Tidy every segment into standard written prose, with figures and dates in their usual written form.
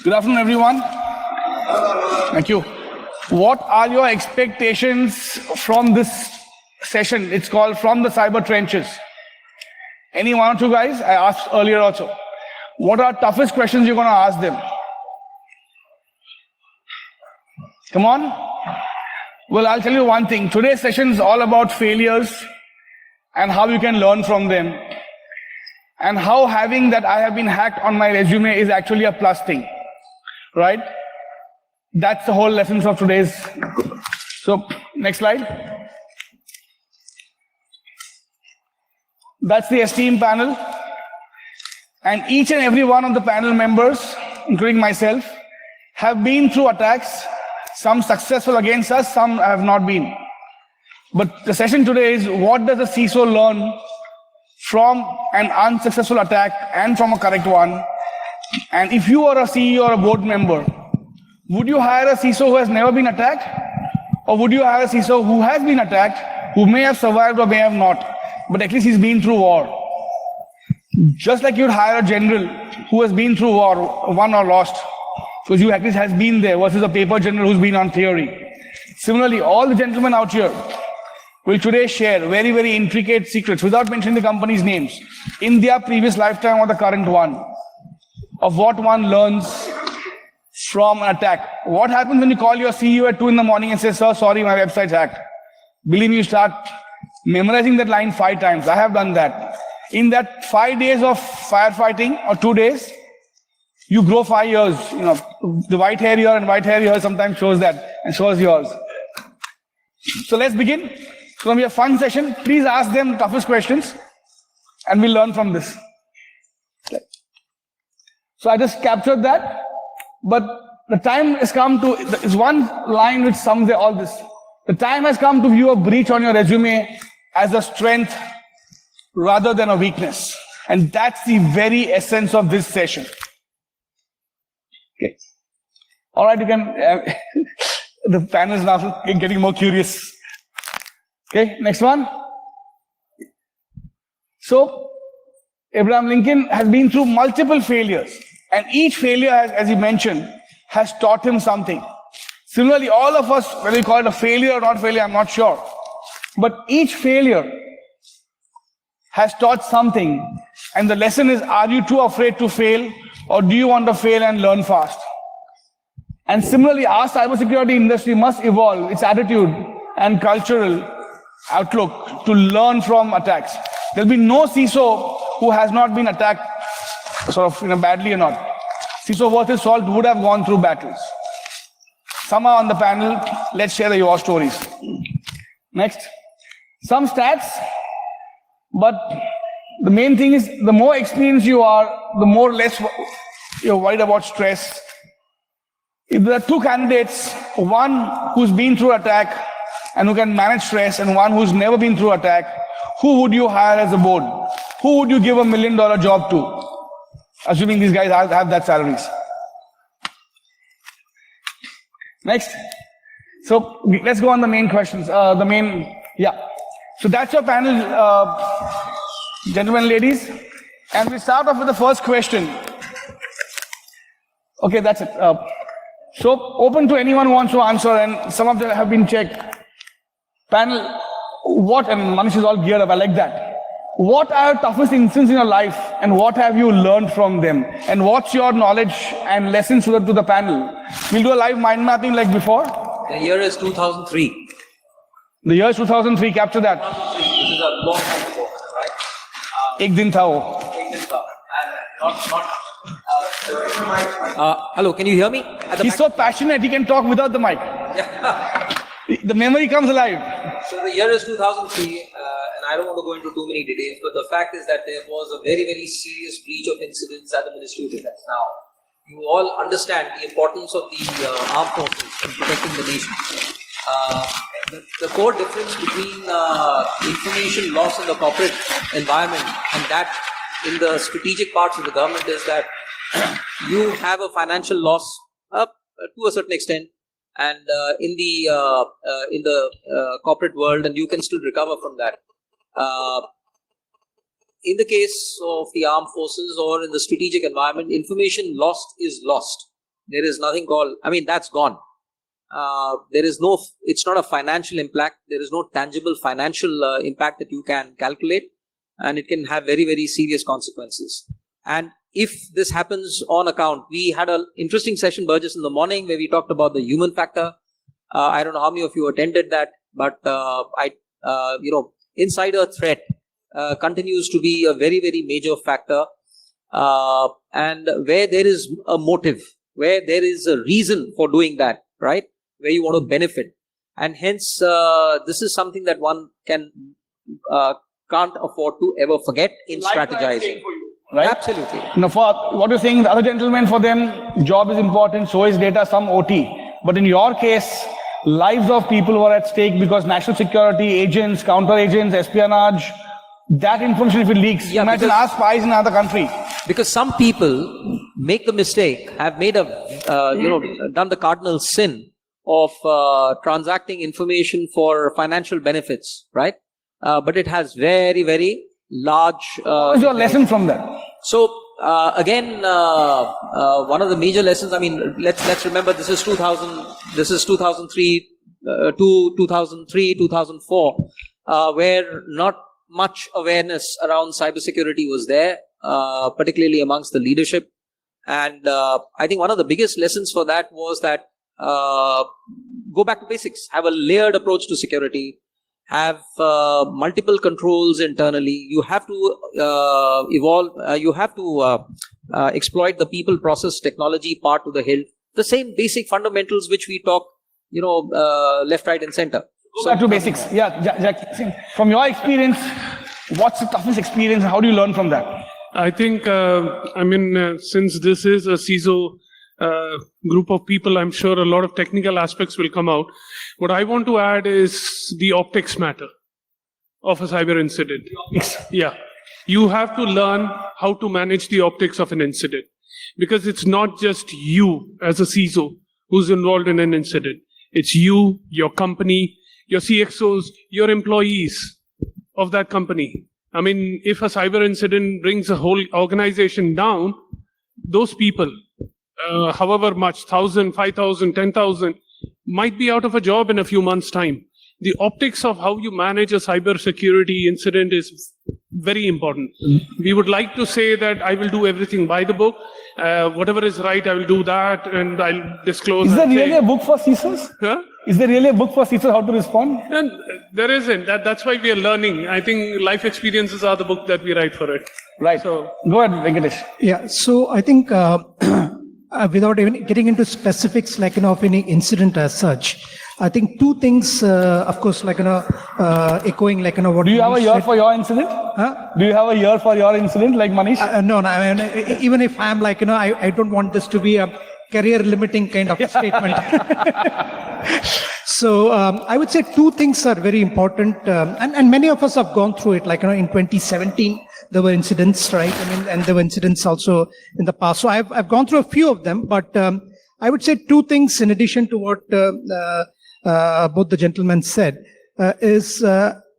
Good afternoon, everyone. Thank you. What are your expectations from this session? It's called From the Cyber Trenches. Any one or two guys? I asked earlier also. What are toughest questions you're going to ask them? Come on. Well, I'll tell you one thing. Today's session is all about failures and how you can learn from them. And how having that I have been hacked on my resume is actually a plus thing. Right? That's the whole lesson of today's. So, next slide. That's the esteemed panel. And each and every one of the panel members, including myself, have been through attacks, some successful against us, some have not been. But the session today is, what does a CISO learn from an unsuccessful attack and from a correct one? And if you are a CEO or a board member, would you hire a CISO who has never been attacked? Or would you hire a CISO who has been attacked, who may have survived or may have not, but at least he's been through war? Just like you'd hire a general who has been through war, won or lost, because you at least has been there, versus a paper general who's been on theory. Similarly, all the gentlemen out here will today share very, very intricate secrets, without mentioning the company's names, in their previous lifetime or the current one, of what one learns from an attack. What happens when you call your CEO at 2 in the morning and say, "Sir, sorry, my website's hacked"? Believe me, you start memorizing that line 5 times. I have done that. In that 5 days of firefighting, or 2 days, you grow 5 years. You know, the white hair here and white hair here sometimes shows that, and shows yours. So let's begin. It's going to be a fun session. Please ask them the toughest questions, and we'll learn from this. So I just captured that, but the time has come to, is one line which sums all this. The time has come to view a breach on your resume as a strength rather than a weakness. And that's the very essence of this session. Okay. All right, you can, the panel is now getting more curious. Okay, next one. So, Abraham Lincoln has been through multiple failures. And each failure, as he mentioned, has taught him something. Similarly, all of us, whether we call it a failure or not failure, I'm not sure. But each failure has taught something. And the lesson is, are you too afraid to fail? Or do you want to fail and learn fast? And similarly, our cybersecurity industry must evolve its attitude and cultural outlook to learn from attacks. There'll be no CISO who has not been attacked sort of, badly or not. CISO worth his salt would have gone through battles. Some are on the panel. Let's share the war stories. Next. Some stats, but the main thing is, the more experienced you are, the more less you're worried about stress. If there are 2 candidates, one who's been through attack and who can manage stress, and one who's never been through attack, who would you hire as a board? Who would you give $1 million job to? Assuming these guys have that salaries. Next. So let's go on the main questions. So that's your panel, gentlemen, ladies. And we start off with the first question. Okay, that's it. So open to anyone who wants to answer, and some of them have been checked. Panel, what, and Manish is all geared up, I like that. What are your toughest incidents in your life, and what have you learned from them? And what's your knowledge and lessons to the panel? We'll do a live mind mapping like before. The year is 2003. The year is 2003, capture that. 2003, this is a long time ago, right? Ek din tha wo. Hello, can you hear me? He's so passionate, he can talk without the mic. The memory comes alive. So the year is 2003, and I don't want to go into too many details, but the fact is that there was a very, very serious breach of incidents at the Ministry of Defense. Now, you all understand the importance of the armed forces in protecting the nation. The core difference between information loss in the corporate environment and that in the strategic parts of the government is that you have a financial loss to a certain extent, and in the corporate world, and you can still recover from that. in the case of the armed forces or in the strategic environment, information lost is lost. There is nothing called, that's gone. It's not a financial impact. There is no tangible financial impact that you can calculate, and it can have very, very serious consequences. And if this happens on account, we had an interesting session, Burgess, in the morning where we talked about the human factor. I don't know how many of you attended that, but insider threat continues to be a very, very major factor. And where there is a motive, where there is a reason for doing that, right? Where you want to benefit. And hence, this is something that one can't afford to ever forget in strategizing. Right? Absolutely. Now, for what you're saying, the other gentlemen, for them, job is important, so is data, some OT. But in your case, lives of people were at stake because national security, agents, counter agents, espionage, that information, if it leaks, imagine our spies in another country. Because some people make the mistake, have made done the cardinal sin of transacting information for financial benefits, right? But it has very, very large. What is your lesson from that? So again, one of the major lessons. Let's remember this is 2000. This is 2003 to 2003, 2004, where not much awareness around cybersecurity was there, particularly amongst the leadership. And I think one of the biggest lessons for that was that go back to basics. Have a layered approach to security. Have multiple controls internally. You have to evolve. You have to exploit the people, process, technology part to the hilt. The same basic fundamentals which we talk, left, right, and center. Go back to basics. Yeah, Jack. From your experience, what's the toughest experience? How do you learn from that? I think, since this is a CXO group of people, I'm sure a lot of technical aspects will come out. What I want to add is the optics matter of a cyber incident. Yeah. You have to learn how to manage the optics of an incident, because it's not just you as a CXO who's involved in an incident. It's you, your company, your CXOs, your employees of that company. If a cyber incident brings a whole organization down, those people, however much, 1,000, 5,000, 10,000, might be out of a job in a few months' time. The optics of how you manage a cyber security incident is very important. We would like to say that I will do everything by the book. Whatever is right, I will do that, and I'll disclose. Is there really a book for CISOs? Huh? Is there really a book for CISOs how to respond? And there isn't. That's why we are learning. I think life experiences are the book that we write for it. Right. So go ahead, Venkatesh. Yeah. So I think without even getting into specifics of any incident as such, I think two things, of course, echoing what. Do you have a year for your incident? Huh? Do you have a year for your incident, like Manish? No. Even if I'm I don't want this to be a career-limiting kind of statement. So I would say two things are very important, and many of us have gone through it. In 2017, there were incidents, right? And there were incidents also in the past. So I've gone through a few of them, but I would say two things in addition to what both the gentlemen said is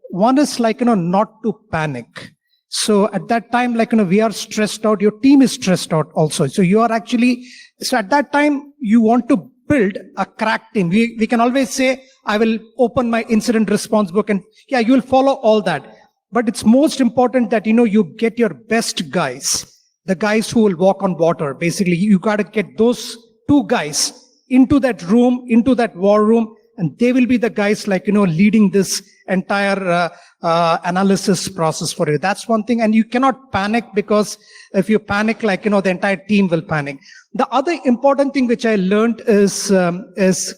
one is not to panic. So at that time, we are stressed out. Your team is stressed out also. So you are actually. So at that time, you want to build a crack team. We can always say, I will open my incident response book and you will follow all that. But it's most important that, you get your best guys, the guys who will walk on water. Basically, you got to get those two guys into that room, into that war room, and they will be the guys leading this entire analysis process for you. That's one thing. And you cannot panic, because if you panic, the entire team will panic. The other important thing which I learned is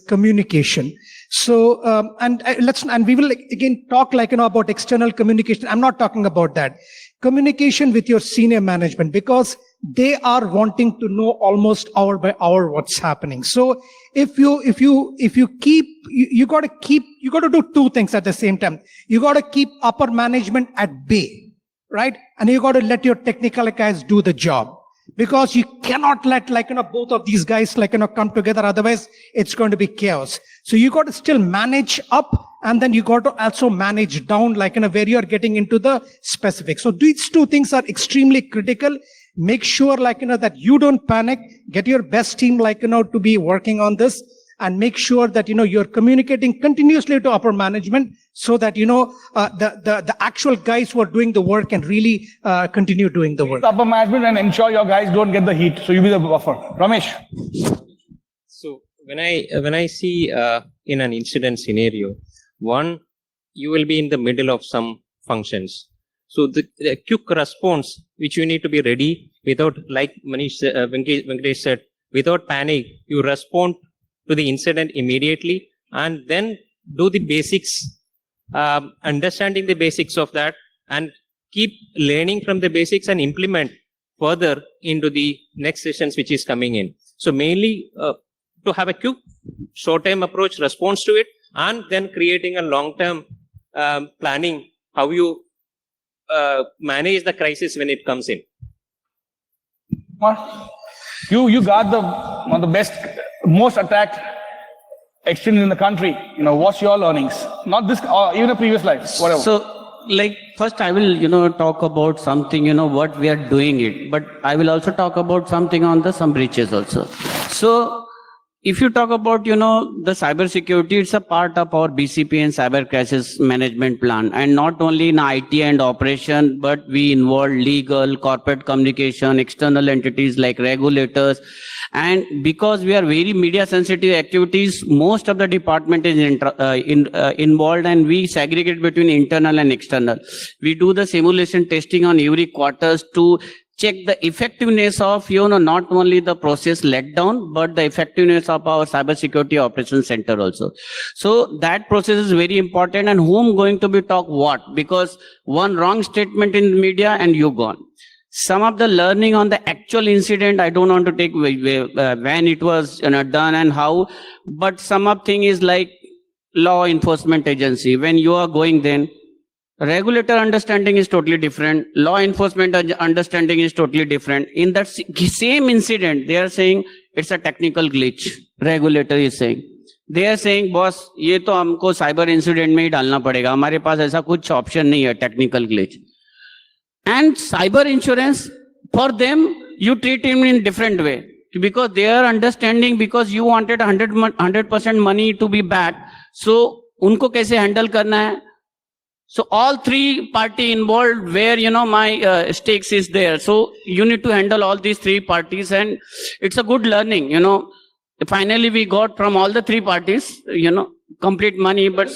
communication. So, and we will again talk about external communication. I'm not talking about that. Communication with your senior management, because they are wanting to know almost hour by hour what's happening. So if you keep, you got to do two things at the same time. You got to keep upper management at bay, right? And you got to let your technical guys do the job. because you cannot let both of these guys come together. Otherwise, it's going to be chaos. So you got to still manage up, and then you got to also manage down, where you are getting into the specifics. So these two things are extremely critical. Make sure, that you don't panic. Get your best team, to be working on this, and make sure that, you're communicating continuously to upper management so that, the actual guys who are doing the work can really continue doing the work. Upper management and ensure your guys don't get the heat. So you be the buffer. Ramesh. So when I see in an incident scenario, one, you will be in the middle of some functions. So the quick response, which you need to be ready without, like Venkatesh said, without panic, you respond to the incident immediately, and then do the basics, understanding the basics of that, and keep learning from the basics and implement further into the next sessions which is coming in. So mainly to have a quick short-term approach response to it, and then creating a long-term planning how you manage the crisis when it comes in. You got one of the best, most attacked exchange in the country. What's your learnings? Not this, or even a previous life, whatever. So, first I will, talk about something, what we are doing it, but I will also talk about something on some breaches also. So, if you talk about, the cyber security, it's a part of our BCP and cyber crisis management plan. And not only in IT and operation, but we involve legal, corporate communication, external entities like regulators. And because we are very media sensitive activities, most of the department is involved, and we segregate between internal and external. We do the simulation testing on every quarters to check the effectiveness of, not only the process let down, but the effectiveness of our cybersecurity operations center also. So that process is very important, and whom going to be talk what, because one wrong statement in the media and you gone. Some of the learning on the actual incident, I don't want to take when it was done and how, but some of thing is like law enforcement agency. When you are going, then regulator understanding is totally different. Law enforcement understanding is totally different. In that same incident, they are saying it's a technical glitch. Regulator is saying. They are saying, boss, ये तो हमको cyber incident में ही डालना पड़ेगा. हमारे पास ऐसा कुछ option नहीं है, technical glitch. And cyber insurance, for them, you treat him in different way. Because they are understanding, because you wanted 100% money to be back. So, उनको कैसे handle करना है? So all three party involved where, my stakes is there. So you need to handle all these three parties, and it's a good learning, Finally, we got from all the three parties, complete money, but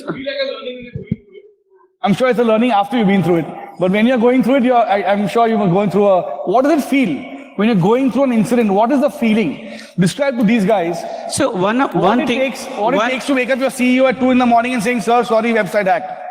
I'm sure it's a learning after you've been through it. But when you're going through it, I'm sure you were going through what does it feel? When you're going through an incident, what is the feeling? Describe to these guys. So what it takes to wake up your CEO at 2 in the morning and saying, sir, sorry, website hacked.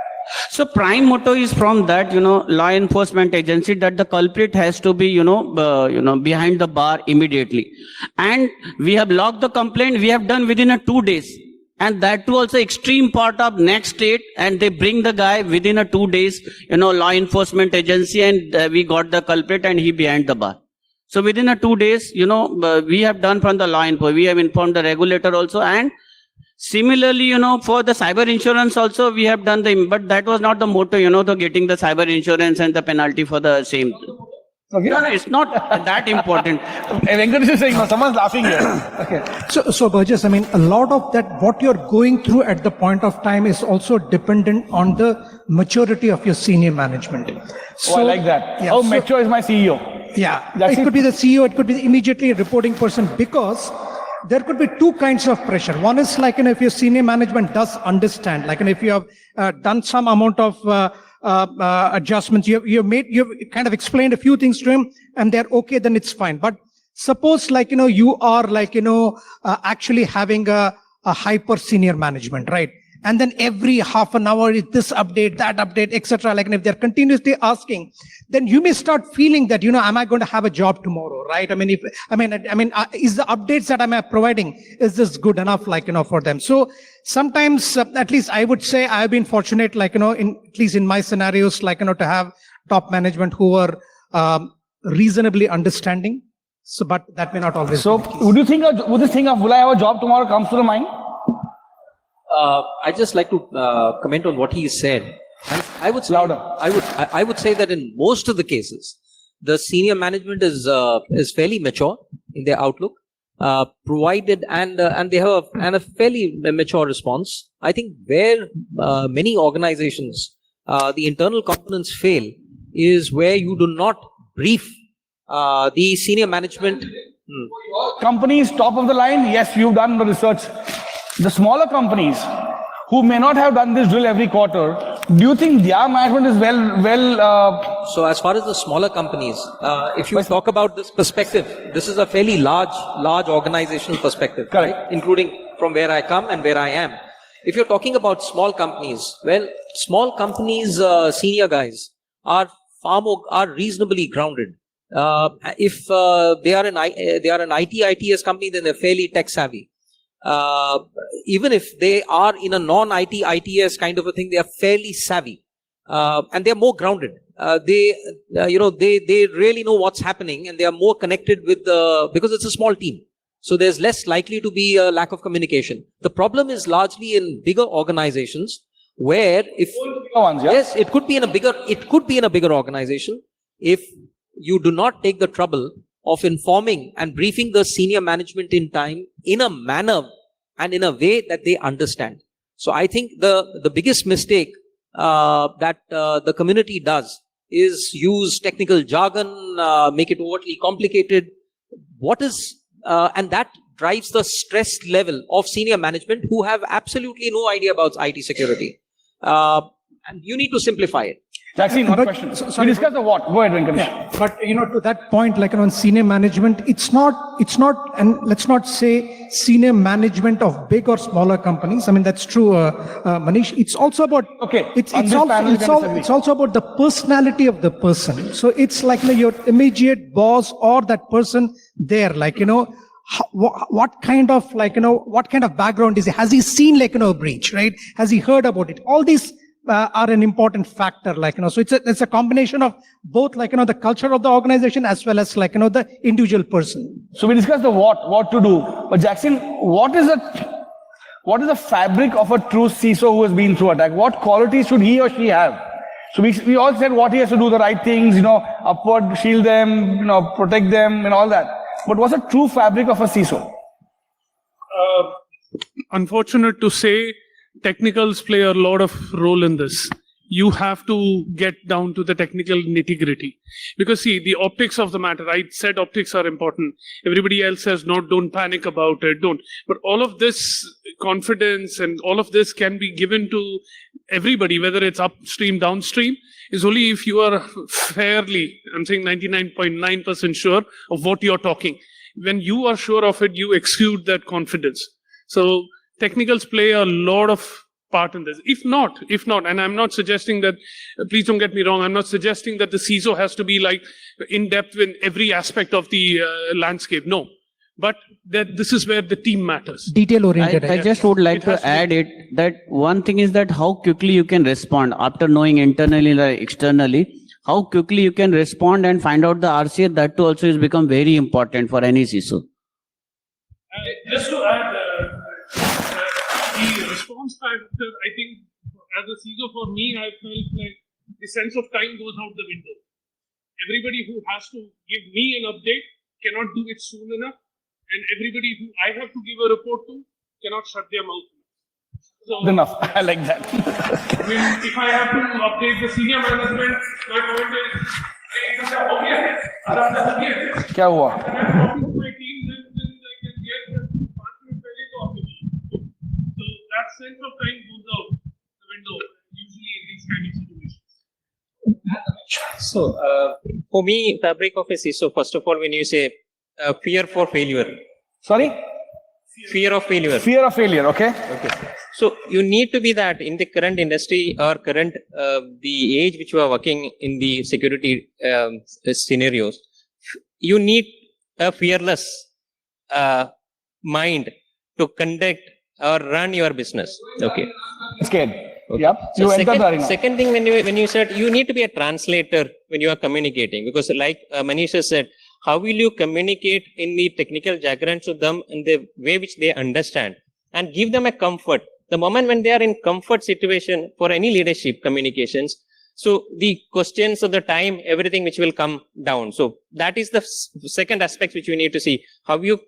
So prime motto is from that, law enforcement agency, that the culprit has to be, behind the bar immediately. And we have logged the complaint. We have done within 2 days. And that too also extreme part of next state. And they bring the guy within 2 days, law enforcement agency, and we got the culprit and he behind the bar. So within 2 days, we have done from the law enforcement. We have informed the regulator also, and similarly, for the cyber insurance also, we have done but that was not the motto, the getting the cyber insurance and the penalty for the same. Okay. No, it's not that important. Venkatesh is saying, no, someone's laughing here. Okay. So Burgess, a lot of that, what you're going through at the point of time is also dependent on the maturity of your senior management. I like that. Yeah, how mature is my CEO? Yeah, it could be the CEO, it could be immediately a reporting person, because there could be two kinds of pressure. One is if your senior management does understand, if you have done some amount of adjustments, you've kind of explained a few things to him, and they're okay, then it's fine. But suppose you are actually having a hyper senior management, right? And then every half an hour is this update, that update, etc. If they're continuously asking, then you may start feeling that, am I going to have a job tomorrow, right? Is the updates that I'm providing, is this good enough, for them? So sometimes, at least I would say I've been fortunate, at least in my scenarios, to have top management who are reasonably understanding. So, but that may not always So be the case. would you think of will I have a job tomorrow comes to the mind? I just like to comment on what he said. I would say, Louder. I would say that in most of the cases, the senior management is fairly mature in their outlook, provided and they have a fairly mature response. I think where many organizations the internal components fail is where you do not brief the senior management. Companies top of the line, yes, you've done the research. The smaller companies who may not have done this drill every quarter, do you think their management is well? So as far as the smaller companies, if you talk about this perspective, this is a fairly large organizational perspective, Correct. right? Including from where I come and where I am. If you're talking about small companies, well, small companies, senior guys are reasonably grounded. If they are an ITS company, then they're fairly tech savvy. Even if they are in a non-IT ITS kind of a thing, they are fairly savvy, and they are more grounded. They really know what's happening, and they are more connected with because it's a small team. So there's less likely to be a lack of communication. The problem is largely in bigger organizations where yes, it could be in a bigger organization. If you do not take the trouble of informing and briefing the senior management in time, in a manner and in a way that they understand. So I think the biggest mistake that the community does is use technical jargon, make it overtly complicated. And that drives the stress level of senior management who have absolutely no idea about IT security. And you need to simplify it. Jackson, one question. We discussed the what? Go ahead, Venkatesh. Yeah, but to that point, like on senior management, it's not, and let's not say senior management of big or smaller companies. I mean, that's true, Manish. It's also about, Okay. it's also about the personality of the person. So it's like your immediate boss or that person there, what kind of background is he? Has he seen a breach, right? Has he heard about it? All these are an important factor, so it's a combination of both, the culture of the organization as well as the individual person. So we discussed the what to do. But Jackson, what is the fabric of a true CISO who has been through attack? What qualities should he or she have? So we all said what he has to do, the right things, upward, shield them, protect them and all that. But what's the true fabric of a CISO? Unfortunate to say, technicals play a lot of role in this. You have to get down to the technical nitty-gritty. Because see, the optics of the matter, I said optics are important. Everybody else says, no, don't panic about it, don't. But all of this confidence and all of this can be given to everybody, whether it's upstream, downstream, is only if you are fairly, I'm saying 99.9% sure of what you're talking. When you are sure of it, you exude that confidence. So technicals play a lot of part in this. If not, and I'm not suggesting that, please don't get me wrong, I'm not suggesting that the CISO has to be in depth in every aspect of the landscape. No. But that this is where the team matters. Detail oriented. I just would like to add that one thing is that how quickly you can respond after knowing internally or externally, how quickly you can respond and find out the RCA. That too also has become very important for any CISO. Just to add, the response factor, I think, as a CISO for me, I felt like the sense of time goes out the window. Everybody who has to give me an update cannot do it soon enough, and everybody who I have to give a report to cannot shut their mouth. So, Good enough. I like that. I mean, if I have to update the senior management, my point is, क्या हुआ? and I'm talking to my team, then I can get the department very optimal. So that sense of time goes out the window, usually in these kind of situations. So, for me, fabric of a CISO, first of all, when you say fear for failure. Sorry? Fear of failure. Fear of failure, okay? Okay. So you need to be that in the current industry or current, the age which you are working in the security scenarios, you need a fearless mind to conduct or run your business. Okay. Scared. Okay. Yep. So You enter the arena. second thing, when you said you need to be a translator when you are communicating, because like Manish has said, How will you communicate in the technical jargon to them in the way which they understand and give them a comfort? The moment when they are in comfort situation for any leadership communications, so the questions of the time, everything which will come down. So that is the second aspect which we need to see. How you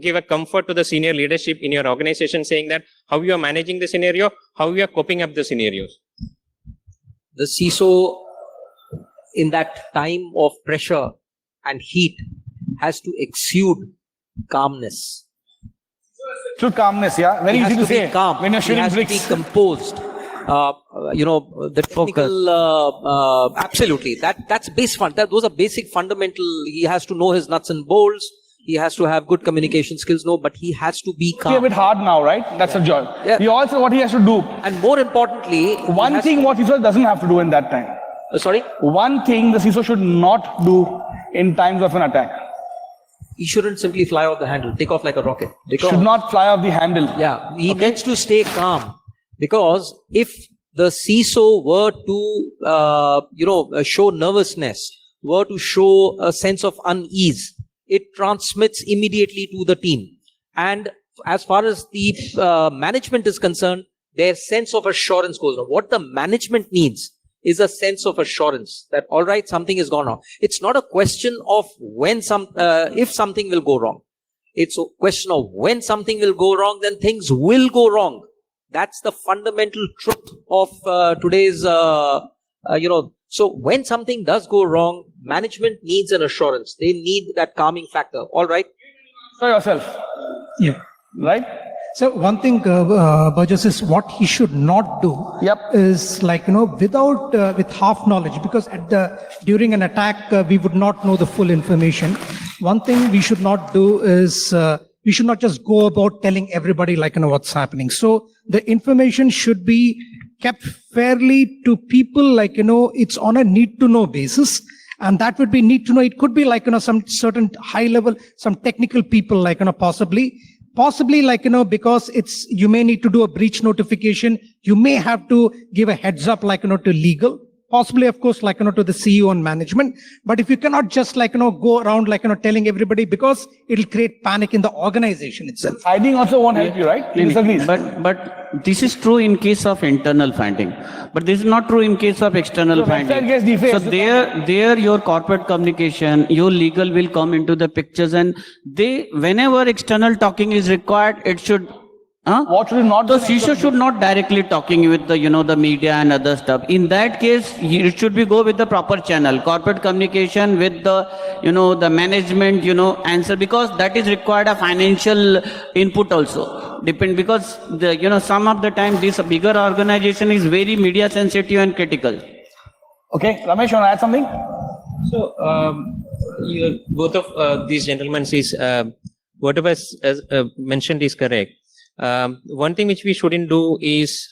give a comfort to the senior leadership in your organization, saying that how you are managing the scenario, how you are coping up the scenarios. The CISO in that time of pressure and heat has to exude calmness. True calmness, yeah. Very He easy has to to be say calm. when you're He shooting has bricks. to be composed. The technical, absolutely. That's base fund. Those are basic fundamental. He has to know his nuts and bolts. He has to have good communication skills. No, but he has to be It's a calm. bit hard now, right? That's a job. Yeah. He also what he has to do. And more importantly, One thing what CISO doesn't have to do in that time. sorry, One thing the CISO should not do in times of an attack. he shouldn't simply fly off the handle, take off like a rocket. Because, Should not fly off the handle. yeah, he needs to stay calm, because if the CISO were to, show nervousness, were to show a sense of unease, it transmits immediately to the team. And as far as the management is concerned, their sense of assurance goes on. What the management needs is a sense of assurance that, all right, something is gone wrong. It's not a question of when if something will go wrong. It's a question of when something will go wrong, then things will go wrong. That's the fundamental truth of today's, So when something does go wrong, management needs an assurance. They need that calming factor. All right. For yourself, Yeah. right? So one thing, Burgess, is what he should not do. Yep. Is without with half knowledge, because during an attack we would not know the full information. One thing we should not do is we should not just go about telling everybody what's happening. So the information should be kept fairly to people, it's on a need to know basis. And that would be need to know. It could be some certain high level, some technical people, possibly because you may need to do a breach notification. You may have to give a heads up, to legal, possibly, of course, to the CEO and management. But if you cannot just go around, telling everybody, because it'll create panic in the organization itself. Hiding also won't help you, right? He disagrees. But this is true in case of internal finding, but this is not true in case of external So finding. website gets defaced. So there your corporate communication, your legal will come into the pictures, and whenever external talking is required, it should. What should not So do? CISO should not directly talking with the media and other stuff. In that case, it should be go with the proper channel, corporate communication with the management, answer, because that is required a financial input also. Because some of the time this bigger organization is very media sensitive and critical. Okay, Ramesh, you want to add something? So both of these gentlemen is whatever mentioned is correct. One thing which we shouldn't do is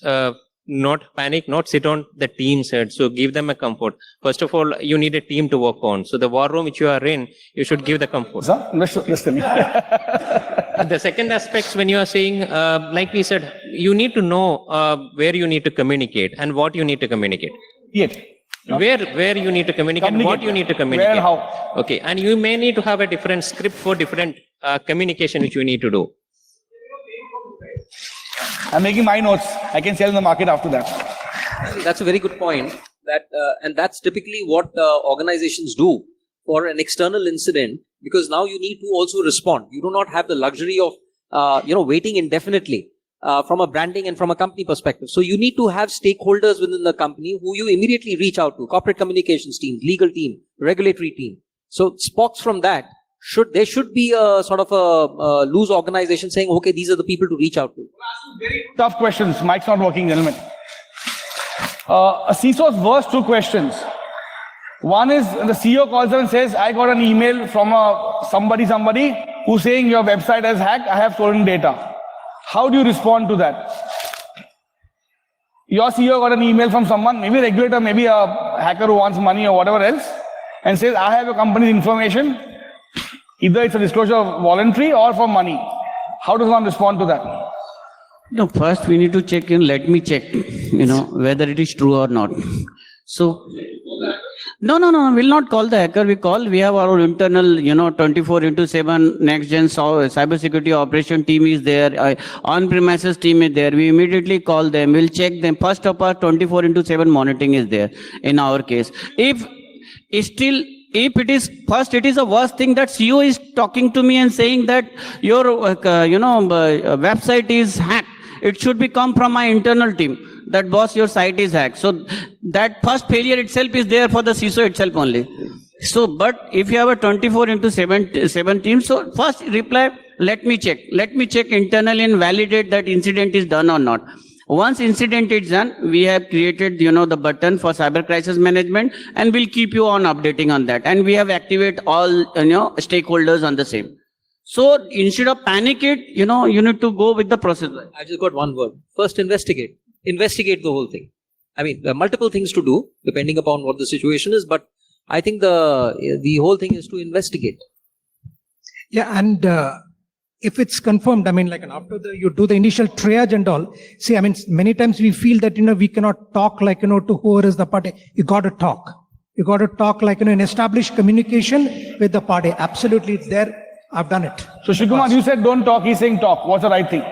not panic, not sit on the team's head. So give them a comfort. First of all, you need a team to work on. So the war room which you are in, you should give the comfort. Sir, listen. The second aspect, when you are saying, like we said, you need to know where you need to communicate and what you need to communicate. Yet. Where you need to communicate, what you need to communicate. Where and how. Okay, and you may need to have a different script for different communication which you need to do. I'm making my notes. I can sell in the market after that. That's a very good point. And that's typically what organizations do for an external incident, because now you need to also respond. You do not have the luxury of waiting indefinitely from a branding and from a company perspective. So you need to have stakeholders within the company who you immediately reach out to: corporate communications team, legal team, regulatory team. So spokes from that. There should be a sort of a loose organization saying, okay, these are the people to reach out to. Tough questions. Mic's not working, gentlemen. A CISO's worst two questions. One is the CEO calls them and says, I got an email from somebody who's saying your website is hacked. I have stolen data. How do you respond to that? Your CEO got an email from someone, maybe a regulator, maybe a hacker who wants money or whatever else, and says, I have your company's information. Either it's a disclosure voluntary or for money. How does one respond to that? No, first we need to check in. Let me check, whether it is true or not. So No, we'll not call the hacker. We have our internal, 24/7 next gen cybersecurity operation team is there. On-premises team is there. We immediately call them. We'll check them. First of all, 24/7 monitoring is there in our case. If it is a worst thing that CEO is talking to me and saying that your, website is hacked. It should be come from my internal team. That boss, your site is hacked. So that first failure itself is there for the CISO itself only. So, but if you have a 24/7 team, so first reply, let me check internally and validate that incident is done or not. Once incident is done, we have created, the button for cyber crisis management, and we'll keep you on updating on that. And we have activate all, stakeholders on the same. So instead of panic it, you need to go with the process. I just got one word. First, investigate. Investigate the whole thing. I mean, there are multiple things to do depending upon what the situation is, but I think the whole thing is to investigate. Yeah, and if it's confirmed, I mean, like after you do the initial triage and all, see, I mean, many times we feel that, we cannot talk like, to whoever is the party. You got to talk. You got to talk like, in established communication with the party. Absolutely, it's there. I've done it. So Shikumar, you said don't talk, he's saying talk. What's the right thing?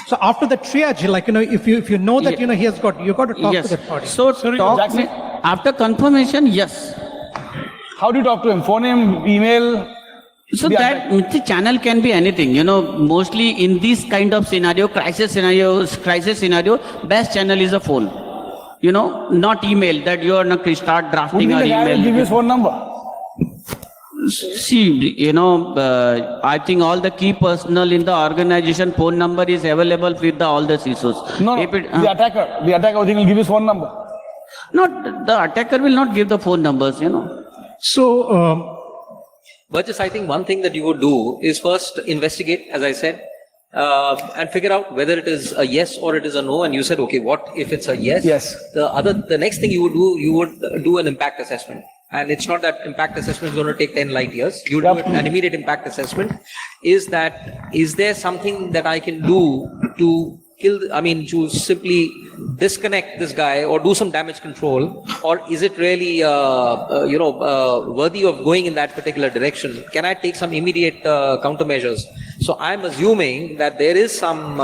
So after the triage, like, if you know that, Yeah. you got to talk Yes. to that party. So talk Jackson? after confirmation, yes. How do you talk to him? Phone him, email? So The that the channel can be anything, mostly in this kind of crisis scenario, best channel is a phone. Not email, that you are not start Who drafting will or the guy will give email. his phone number? See, I think all the key personnel in the organization phone number is available with all the CISOs. No, If it, the attacker will give his phone number. not the attacker will not give the phone numbers, So, But just I think one thing that you would do is first investigate, as I said, and figure out whether it is a yes or it is a no. And you said, okay, what if it's a yes? Yes. The next thing you would do an impact assessment. And it's not that impact assessment is going to take 10 light years. You do an immediate impact assessment. Is there something that I can do to to simply disconnect this guy or do some damage control, or is it really, worthy of going in that particular direction? Can I take some immediate countermeasures? So I'm assuming that there is some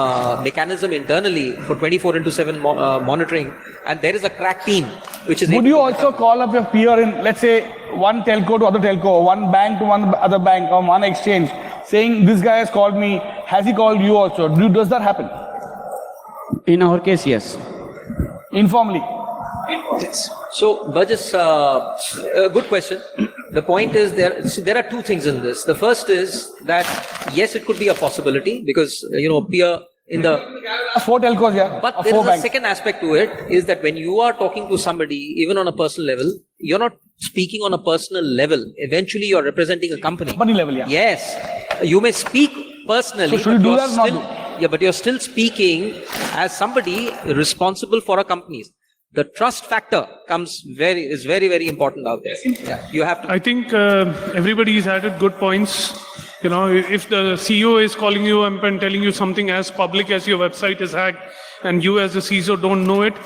mechanism internally for 24/7 monitoring, and there is a crack team which is. Would you also call up your peer in, let's say, one telco to other telco, one bank to one other bank, or one exchange, saying this guy has called me? Has he called you also? Does that happen? In our case, yes. Informally. So, Burgess, a good question. The point is there are two things in this. The first is that, yes, it could be a possibility because, peer in the... 4 telcos, yeah. But or there 4 is a banks. second aspect to it, is that when you are talking to somebody, even on a personal level, you're not speaking on a personal level. Eventually, you're representing a company. Company level, yeah. Yes. You may speak personally. So should but you do you're that or not still- do? Yeah, but you're still speaking as somebody responsible for a company. The trust factor is very, very important out there. Yeah, you have to. I think everybody's added good points. If the CEO is calling you up and telling you something as public as your website is hacked, and you as a CISO don't know it,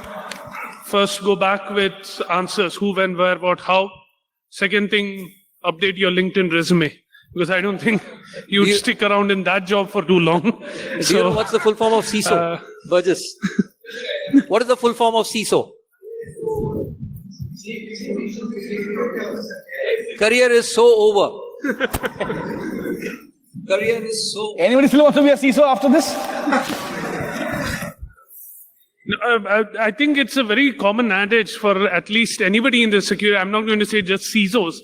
first go back with answers: who, when, where, what, how. Second thing, update your LinkedIn resume, because I don't think you'd stick around in that job for too long. Do you know what's the full form of CISO? Burgess. What is the full form of CISO? Career is so over. Career is so. Anybody still wants to be a CISO after this? I think it's a very common adage for at least anybody in the security. I'm not going to say just CISOs,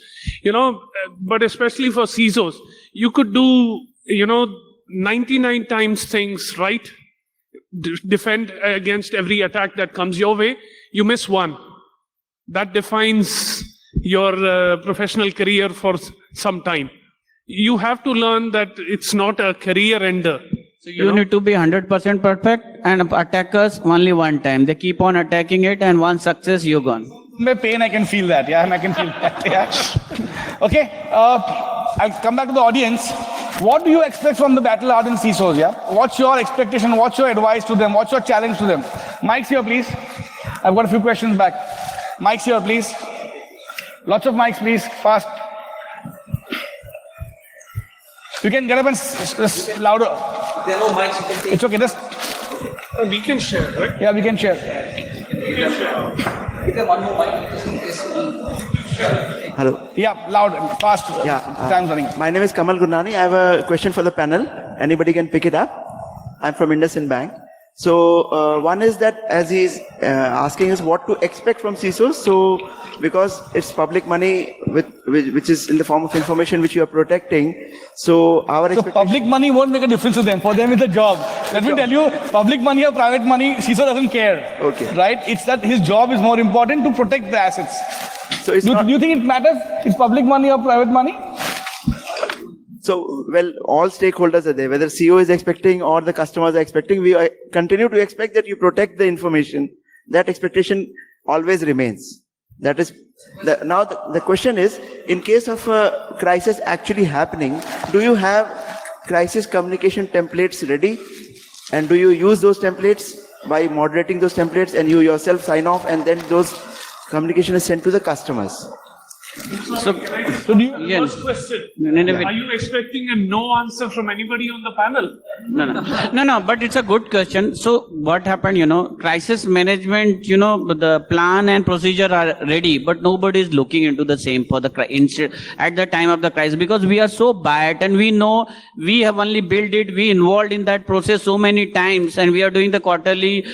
but especially for CISOs, you could do, 99 times things right, defend against every attack that comes your way. You miss one. That defines your professional career for some time. You have to learn that it's not a career ender. So you need to be 100% perfect, and attackers only one time. They keep on attacking it, and one success, you're gone. My pain, I can feel that. Yeah, I can feel that. Yeah. Okay. I'll come back to the audience. What do you expect from the battle hardened CISOs? Yeah. What's your expectation? What's your advice to them? What's your challenge to them? Mike's here, please. I've got a few questions back. Mike's here, please. Lots of mics, please. Fast. You can get up and louder. There are no mics, you can take. It's okay. Just We can share, right? yeah, we can share. Take one more mic just in case. Hello. Yeah, loud, fast. Yeah. Time's running. My name is Kamal Gurnani. I have a question for the panel. Anybody can pick it up. I'm from IndusInd Bank. So one is that as he's asking us what to expect from CISOs. So because it's public money which is in the form of information which you are protecting. So our So expectation. public money won't make a difference to them. For them, it's a job. Let me tell you, public money or private money, CISO doesn't care. Okay. Right? It's that his job is more important to protect the assets. So it's Do not. you think it matters? It's public money or private money? So, well, all stakeholders are there, whether CEO is expecting or the customers are expecting, we continue to expect that you protect the information. That expectation always remains. That is, now the question is, in case of a crisis actually happening, do you have crisis communication templates ready? And do you use those templates by moderating those templates and you yourself sign off and then those communication is sent to the customers? So So, do you, Yeah. first question, No, are you expecting a no answer from anybody on the panel? no, but it's a good question. So what happened, crisis management, the plan and procedure are ready, but nobody is looking into the same for the at the time of the crisis, because we are so bad and we know we have only built it, we involved in that process so many times, and we are doing the quarterly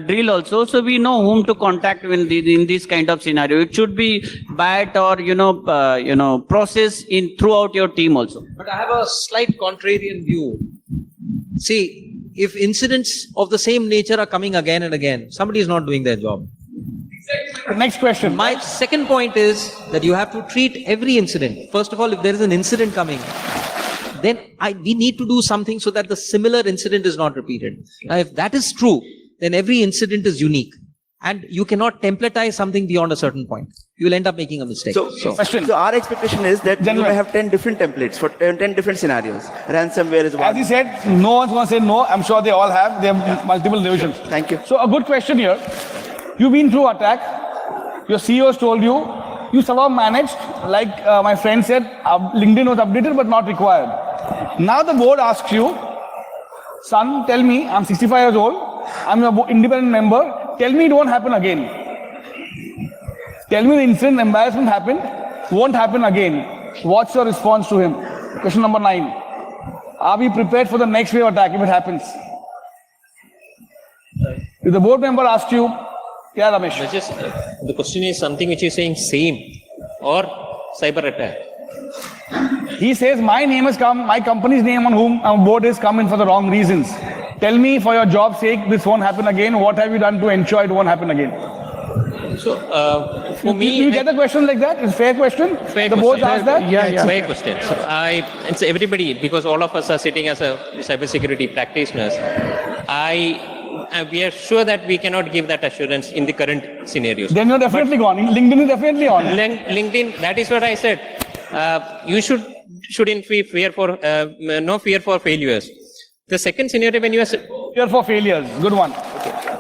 drill also. So we know whom to contact in this kind of scenario. It should be BAT or, process in throughout your team also. But I have a slight contrarian view. See, if incidents of the same nature are coming again and again, somebody is not doing their job. Next question. My second point is that you have to treat every incident. First of all, if there is an incident coming, then we need to do something so that the similar incident is not repeated. Now, if that is true, then every incident is unique. And you cannot templatize something beyond a certain point. You will end up making a mistake. So our expectation is that you Gentlemen. may have 10 different templates for 10 different scenarios. Ransomware is As one. he said, no one's going to say no. I'm sure they all have. They have multiple divisions. Thank you. So a good question here. You've been through attack. Your CEO has told you. You somehow managed, like my friend said, LinkedIn was updated but not required. Now the board asks you, son, tell me, I'm 65 years old. I'm an independent member. Tell me it won't happen again. Tell me the incident, embarrassment happened, won't happen again. What's your response to him? Question number 9. Are we prepared for the next wave attack if it happens? If the board member asks you, yeah, Ramesh. But just the question is something which is saying same or cyber attack. He says, my name has come, my company's name on whom our board has come in for the wrong reasons. Tell me, for your job's sake, this won't happen again. What have you done to ensure it won't happen again? So for me, you get a question like that? It's a fair question? Fair the board question. asked that? Yeah. Fair question. So it's everybody, because all of us are sitting as a cybersecurity practitioners. We are sure that we cannot give that assurance in the current scenarios. Then you're definitely gone. LinkedIn is definitely on. LinkedIn, that is what I said. You shouldn't be fear for no fear for failures. The second scenario when you are Fear for failures. Good one.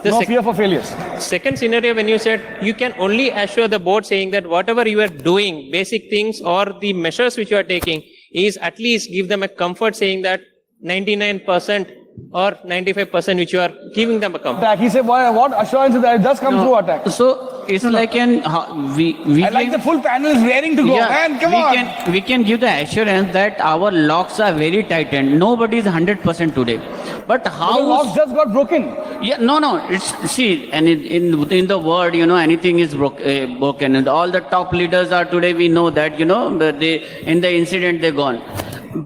No fear for failures. second scenario when you said you can only assure the board saying that whatever you are doing, basic things or the measures which you are taking is at least give them a comfort saying that 99% or 95% which you are giving them a comfort. Attack. He said, what assurance is that it does come through attack? So it's like we I like the full panel is raring to go. Man, come on. We can give the assurance that our locks are very tightened. Nobody is 100% today. But how? The locks just got broken. Yeah, no. It's see, and in the world, anything is broken, and all the top leaders are today. We know that they in the incident they're gone.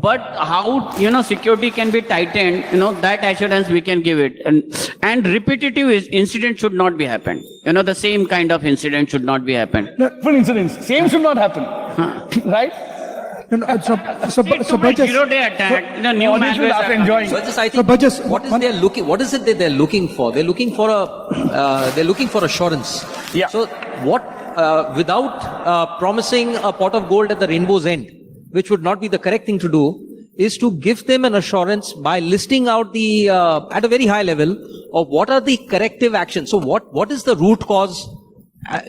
But how security can be tightened? That assurance we can give it, and repetitive incident should not be happen. The same kind of incident should not be happen. Different incidents. Same should not happen. Right? So Burgess, Zero-day attack. New Audience will malwares after are enjoying. But just I think Burgess, what is it they're looking for? They're looking for assurance. Yeah. So what without promising a pot of gold at the rainbow's end, which would not be the correct thing to do, is to give them an assurance by listing out the at a very high level of what are the corrective actions. So what is the root cause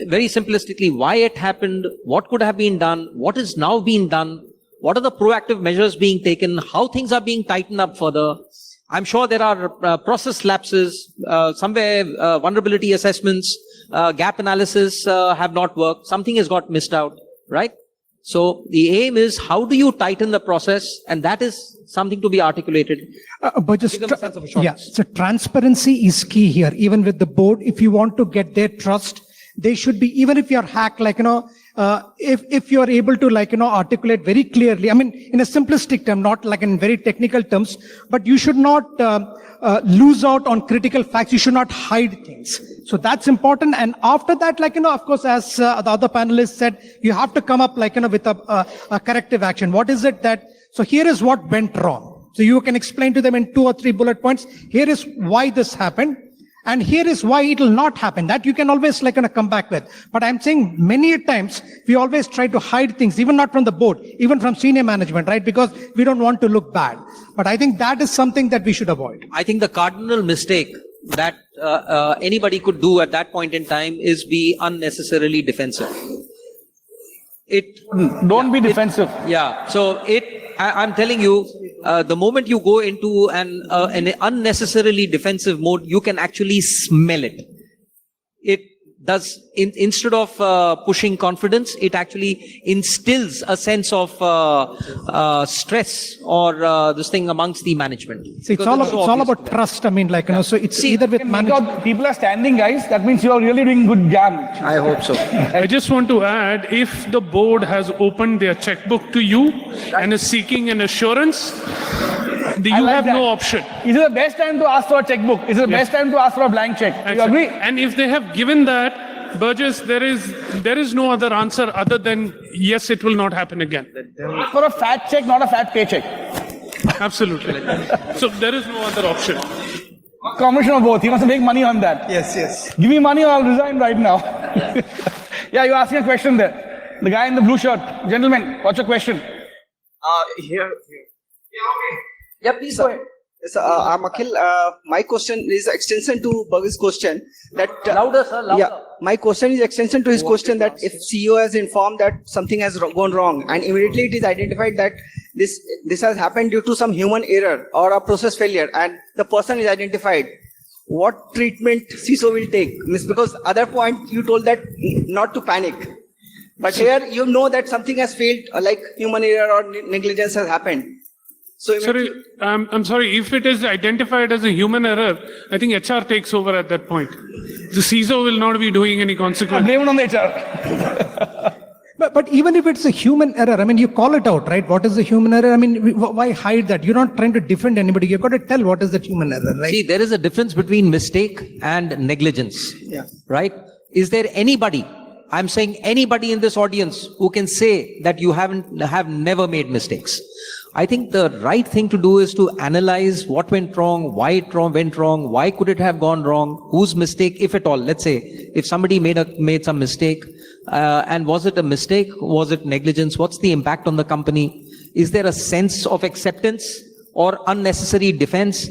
very simplistically, why it happened, what could have been done, what is now being done, what are the proactive measures being taken, how things are being tightened up further. I'm sure there are process lapses, somewhere vulnerability assessments, gap analysis have not worked, something has got missed out, right? So the aim is how do you tighten the process, and that is something to be articulated. But just, Give them a sense of assurance. yeah, so transparency is key here, even with the board. If you want to get their trust, they should be, even if you're hacked, if you're able to articulate very clearly, I mean, in a simplistic term, not like in very technical terms, but you should not lose out on critical facts. You should not hide things. So that's important. And after that, of course, as the other panelists said, you have to come up with a corrective action. What is it that, so here is what went wrong. So you can explain to them in 2 or 3 bullet points. Here is why this happened. And here is why it will not happen. That you can always come back with. But I'm saying many times we always try to hide things, even not from the board, even from senior management, right? Because we don't want to look bad. But I think that is something that we should avoid. I think the cardinal mistake that anybody could do at that point in time is be unnecessarily defensive. Don't be defensive. So I'm telling you, the moment you go into an unnecessarily defensive mode, you can actually smell it. It does, instead of pushing confidence, it actually instills a sense of stress or this thing amongst the management. See, it's all about trust. I mean, so it's either with management. People are standing, guys. That means you are really doing good jam. I hope so. I just want to add, if the board has opened their checkbook to you and is seeking an assurance, you have no option. Is it the best time to ask for a checkbook? Is it the best time to ask for a blank check? You agree? And if they have given that, Burgess, there is no other answer other than yes, it will not happen again. For a fat check, not a fat paycheck. Absolutely. So there is no other option. Combination of both. He wants to make money on that. Yes. Give me money or I'll resign right now. Yeah, you're asking a question there. The guy in the blue shirt. Gentlemen, what's your question? Here. Yeah, please go ahead. Yes, I'm Akhil. My question is extension to Buggy's question. That Louder, sir, louder. Yeah, my question is extension to his question that if CEO has informed that something has gone wrong and immediately it is identified that this has happened due to some human error or a process failure and the person is identified, what treatment CISO will take? Because other point you told that not to panic. But here you know that something has failed, like human error or negligence has happened. So Sorry, I'm sorry. If it is identified as a human error, I think HR takes over at that point. The CISO will not be doing any consequence. Blame it on the HR. But even if it's a human error, I mean, you call it out, right? What is the human error? I mean, why hide that? You're not trying to defend anybody. You've got to tell what is that human error, right? See, there is a difference between mistake and negligence. Yeah. Right? Is there anybody, I'm saying anybody in this audience who can say that you have never made mistakes? I think the right thing to do is to analyze what went wrong, why it went wrong, why could it have gone wrong, whose mistake, if at all. Let's say if somebody made some mistake, and was it a mistake? Was it negligence? What's the impact on the company? Is there a sense of acceptance or unnecessary defense?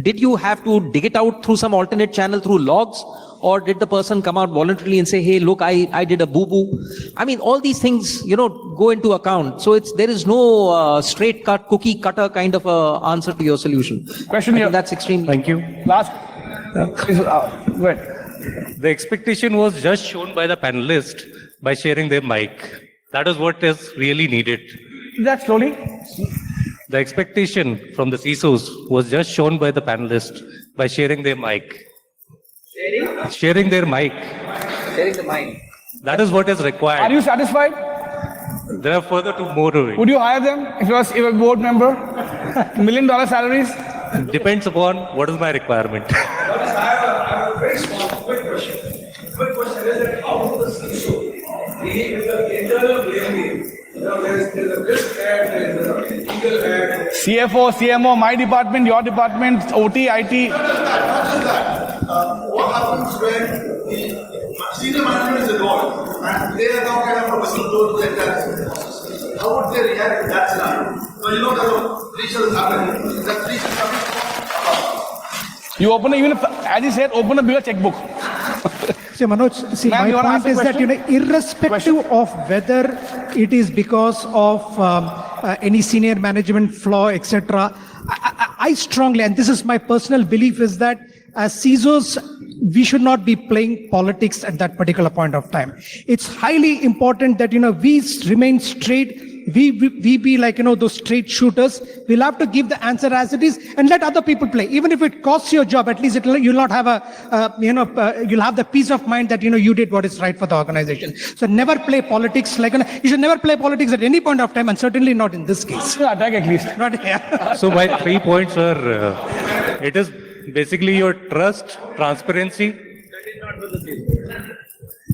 Did you have to dig it out through some alternate channel through logs? Or did the person come out voluntarily and say, hey, look, I did a boo-boo? I mean, all these things, go into account. So there is no straight cut, cookie cutter kind of answer to your solution. Question here. That's extremely. Thank you. Last. Please, go ahead. The expectation was just shown by the panelist by sharing their mic. That is what is really needed. That slowly. The expectation from the CISOs was just shown by the panelist by sharing their mic. Sharing their mic. Sharing the mind. That is what is required. Are you satisfied? There are further two more to Would you hire them if you're a board member? $1 million salaries? it. Depends upon what is my requirement. I have a very small, quick question. Quick question is that how does the CISO deal with the internal blame game? There's a risk head, there's a legal head. CFO, CMO, my department, your department, OT, IT. What happens when the senior management is involved and they are now kind of a whistleblower to the entire process? How would they react to that scenario? So there's a breach is happening. That breach is coming. You open, even if, as he said, open a bigger checkbook. See, Manoj, see, Ma'am, my you wanna point ask a is that, question? irrespective of whether it is because of any senior management flaw, etc., I strongly, and this is my personal belief, is that as CISOs, we should not be playing politics at that particular point of time. It's highly important that, we remain straight. We be like, those straight shooters. We'll have to give the answer as it is and let other people play. Even if it costs your job, at least you'll not have you'll have the peace of mind that, you did what is right for the organization. So never play politics. You should never play politics at any point of time, and certainly not in this case. Attack at least. Not, yeah. So my 3 points are, it is basically your trust, transparency.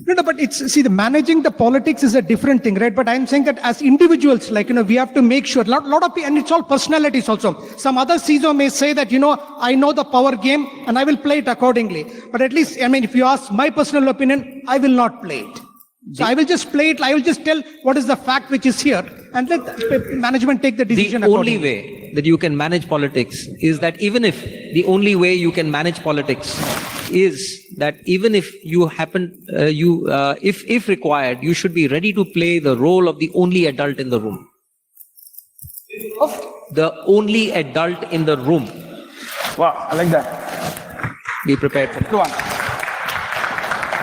No, but the managing the politics is a different thing, right? But I'm saying that as individuals, we have to make sure, lot of people, and it's all personalities also. Some other CISO may say that, I know the power game and I will play it accordingly. But at least, if you ask my personal opinion, I will not play it. So I will just play it. I will just tell what is the fact which is here and let management take the decision The only accordingly. way that you can manage politics is that the only way you can manage politics is that even if you happen, if required, you should be ready to play the role of the only adult in the room. The only adult in the room. Wow, I like that. Be prepared for that. Go on.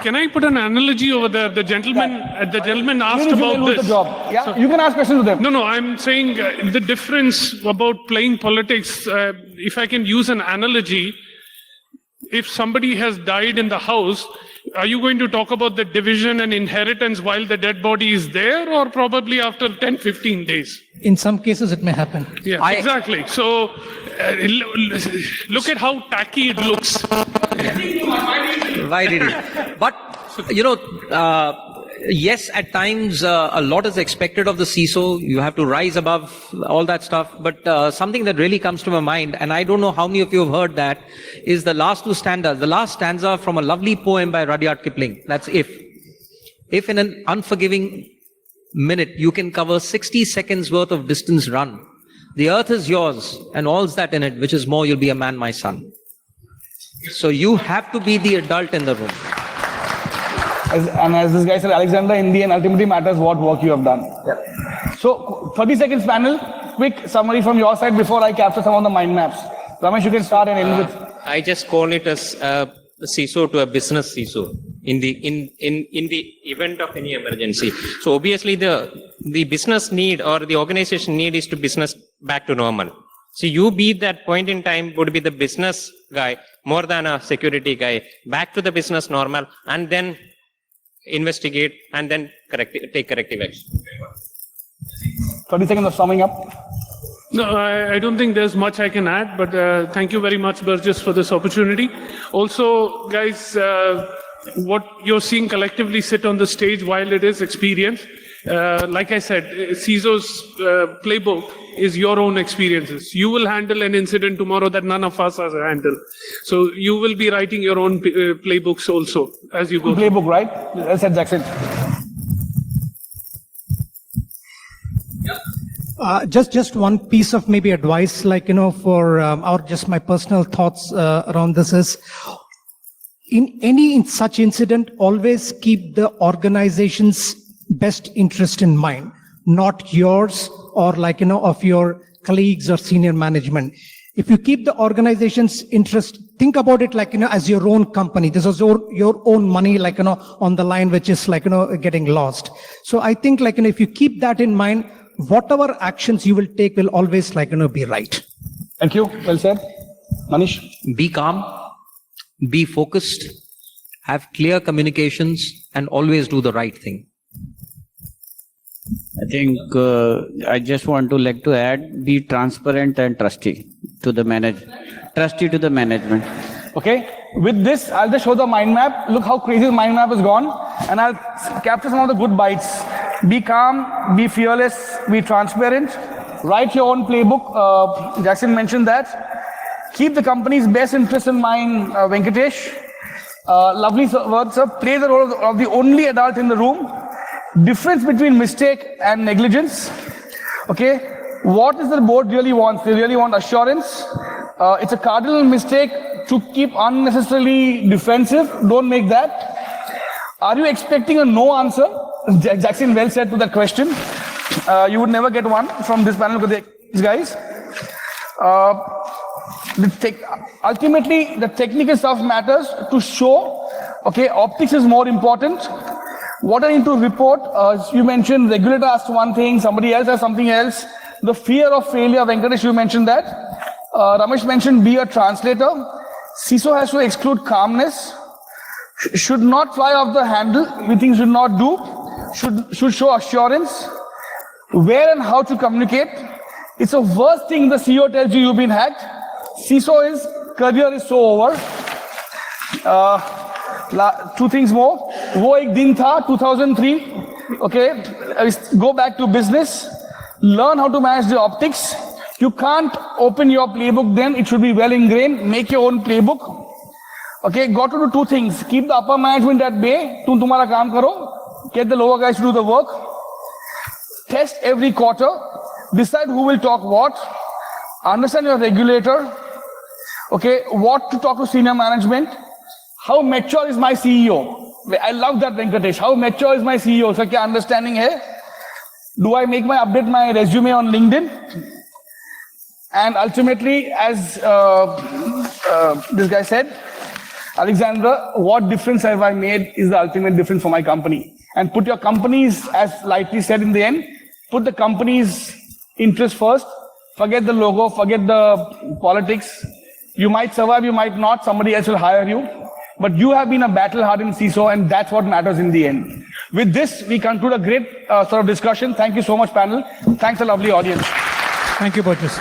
Can I put an analogy over there? The gentleman asked Even if you may about lose this. the job. Yeah, you can ask questions to them. No, I'm saying the difference about playing politics, if I can use an analogy, if somebody has died in the house, are you going to talk about the division and inheritance while the dead body is there, or probably after 10, 15 days? In some cases, it may happen. Yeah, exactly. So look at how tacky it looks. Why did it? But, yes, at times a lot is expected of the CISO. You have to rise above all that stuff. But something that really comes to my mind, and I don't know how many of you have heard that, is the last two stanzas. The last stanza from a lovely poem by Rudyard Kipling. That's if. If in an unforgiving minute you can cover 60 seconds worth of distance run, the earth is yours and all's that in it, which is more, you'll be a man, my son. So you have to be the adult in the room. As this guy said, Alexander, in the end, ultimately matters what work you have done. Yeah. So, 30 seconds panel, quick summary from your side before I capture some of the mind maps. Ramesh, you can start and end with. I just call it as a CISO to a business CISO in the event of any emergency. So obviously the business need or the organization need is to business back to normal. So you be that point in time would be the business guy more than a security guy, back to the business normal, and then investigate and then take corrective action. 30 seconds of summing up. No, I don't think there's much I can add, but thank you very much, Burgess, for this opportunity. Also, guys, what you're seeing collectively sit on the stage, while it is experience, like I said, CISO's playbook is your own experiences. You will handle an incident tomorrow that none of us has handled. So you will be writing your own playbooks also as you go. Playbook, right? Well said, Jackson. Just one piece of maybe advice, for or just my personal thoughts around this is, in such incident, always keep the organization's best interest in mind, not yours or of your colleagues or senior management. If you keep the organization's interest, think about it as your own company. This is your own money, on the line, which is getting lost. So I think if you keep that in mind, whatever actions you will take will always be right. Thank you. Well said. Manish. Be calm, be focused, have clear communications, and always do the right thing. I think I just want to add, be transparent and trusty to the management. Okay. With this, I'll just show the mind map. Look how crazy the mind map has gone. And I'll capture some of the good bites. Be calm, be fearless, be transparent. Write your own playbook. Jackson mentioned that. Keep the company's best interest in mind, Venkatesh. Lovely words, sir. Play the role of the only adult in the room. Difference between mistake and negligence. Okay. What does the board really want? They really want assurance. It's a cardinal mistake to keep unnecessarily defensive. Don't make that. Are you expecting a no answer? Jackson well said to that question. You would never get one from this panel because these guys. Ultimately, the technical stuff matters to show, okay, optics is more important. What I need to report, you mentioned regulator asked one thing, somebody else has something else. The fear of failure, Venkatesh, you mentioned that. Ramesh mentioned be a translator. CISO has to exclude calmness. Should not fly off the handle, we think should not do. Should show assurance. Where and how to communicate. It's the worst thing the CEO tells you you've been hacked. CISO is, career is so over. Two things more. Wo ek din tha, 2003. Okay, go back to business. Learn how to manage the optics. You can't open your playbook then. It should be well ingrained. Make your own playbook. Okay, got to do two things. Keep the upper management at bay. Tum tumhara kaam karo. Get the lower guys to do the work. Test every quarter. Decide who will talk what. Understand your regulator. Okay, what to talk to senior management. How mature is my CEO? I love that, Venkatesh. How mature is my CEO? So, kya understanding hai? Do I update my resume on LinkedIn? And ultimately, as this guy said, Alexandra, what difference have I made is the ultimate difference for my company. And put your company's, as lightly said in the end, put the company's interest first. Forget the logo, forget the politics. You might survive, you might not. Somebody else will hire you. But you have been a battle-hardened CISO, and that's what matters in the end. With this, we conclude a great sort of discussion. Thank you so much, panel. Thanks, a lovely audience. Thank you, Burgess.